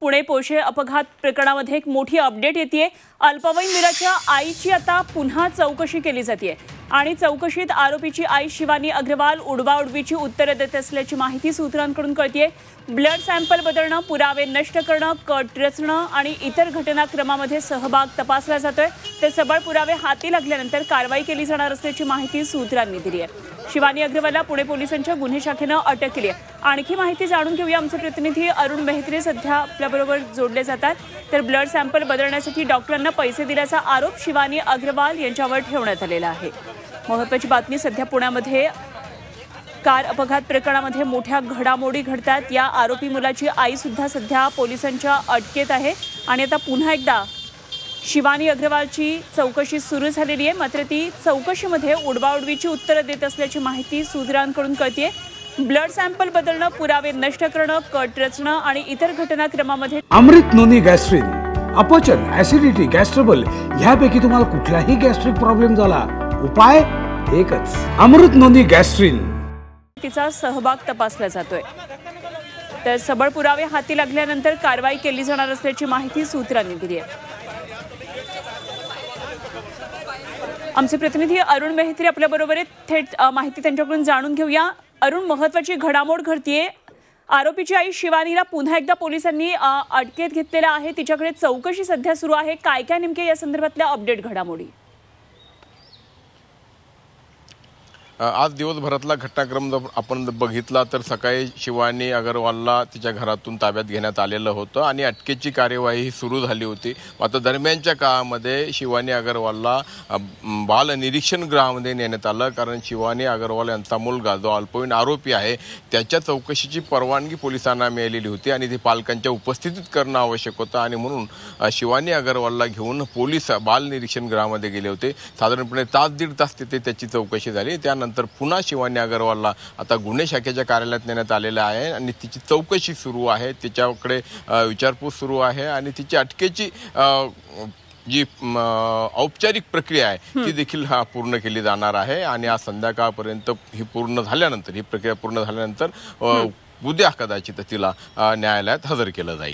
पुणे पोशे अपघात प्रकरणामध्ये एक मोठी अपडेट येते। अल्पवयीन वीराच्या आईची आता पुन्हा चौकशी केली जाते आणि चौकशीत आरोपीची आई शिवानी अग्रवाल उडवाउडवीची उत्तरे देत असल्याची माहिती सूत्रांकडून कळते। ब्लड सॅम्पल बदलणं, पुरावे नष्ट करणं, कट रचणं आणि इतर घटनाक्रमामध्ये सहभाग तपासला जातोय। ते सबळ पुरावे हाती लागल्यानंतर कारवाई केली जाणार असल्याची माहिती सूत्रांनी दिली आहे। शिवानी अग्रवालला पुणे पोलिसांच्या गुन्हे शाखेनं अटक केली आहे। आणखी माहिती जाणून घेऊया। आमचे प्रतिनिधी अरुण मेहत्रे सध्या आपल्याबरोबर जोडले जातात। तर ब्लड सॅम्पल बदलण्यासाठी डॉक्टरांना पैसे दिल्याचा आरोप शिवानी अग्रवाल यांच्यावर ठेवण्यात आलेला आहे। महत्त्वाची बातमी, सध्या पुण्यामध्ये कार अपघात प्रकरणामध्ये मोठ्या घडामोडी घडतात। या आरोपी मुलाची आई सुद्धा सध्या पोलिसांच्या अटकेत आहे आणि आता पुन्हा एकदा शिवानी अग्रवालची चौकशी सुरू झालेली आहे। मात्र ती चौकशीमध्ये उडवाउडवीची उत्तरे देत असल्याची माहिती सूत्रांकडून कळते। ब्लड सॅम्पल बदलणं, पुरावे नष्ट करणं, कट रचणं आणि इतर घटनाक्रमामध्ये अमृत नोनी गॅस्ट्रिन, अपचन, ऍसिडिटी, गॅस्ट्रबल ह्यापैकी तुम्हाला कुठलाही गॅस्ट्रिक प्रॉब्लेम झाला, उपाय एकच, अमृत नोनी गॅस्ट्रिन। तिचा सहभाग तपासला जातोय। तर सबळ पुरावे हाती लागल्यानंतर कारवाई केली जाणार असल्याची माहिती सूत्रांनी दिली आहे। आमचे प्रतिनिधी अरुण मेहत्रे आपल्याबरोबर आहेत। थेट माहिती त्यांच्याकडून जाणून घेऊया। अरुण, महत्त्वाची घडामोड घडतीये। आरोपीची आई शिवानीला पुन्हा एकदा पोलिसांनी अटकेत घेतलेला आहे। तिच्याकडे चौकशी सध्या सुरू आहे। काय काय नेमके या संदर्भातल्या अपडेट घडामोडी? आज दिवसभरातला घटनाक्रम जर आपण बघितला तर सकाळी शिवानी अग्रवालला तिच्या घरातून ताब्यात घेण्यात आलेलं होतं आणि अटकेची कार्यवाही सुरू झाली होती। मात्र दरम्यानच्या काळामध्ये शिवानी अग्रवालला बाल निरीक्षण गृहामध्ये नेण्यात आलं, कारण शिवानी अग्रवाल यांचा मुलगा जो अल्पवयीन आरोपी आहे त्याच्या चौकशीची परवानगी पोलिसांना मिळालेली होती आणि ती पालकांच्या उपस्थितीत करणं आवश्यक होतं आणि म्हणून शिवानी अग्रवालला घेऊन पोलीस बाल निरीक्षण गृहामध्ये गेले होते। साधारणपणे तास दीड तास तिथे त्याची चौकशी झाली। त्यानंतर पुन्हा शिवानी अग्रवालला आता गुन्हे शाखेच्या कार्यालयात नेण्यात आलेलं आहे आणि तिची चौकशी सुरू आहे। तिच्याकडे विचारपूस सुरू आहे आणि तिची अटकेची जी औपचारिक प्रक्रिया आहे ती देखील पूर्ण केली जाणार आहे आणि आज संध्याकाळपर्यंत ही प्रक्रिया पूर्ण झाल्यानंतर उद्या कदाचित तिला न्यायालयात हजर केलं जाईल।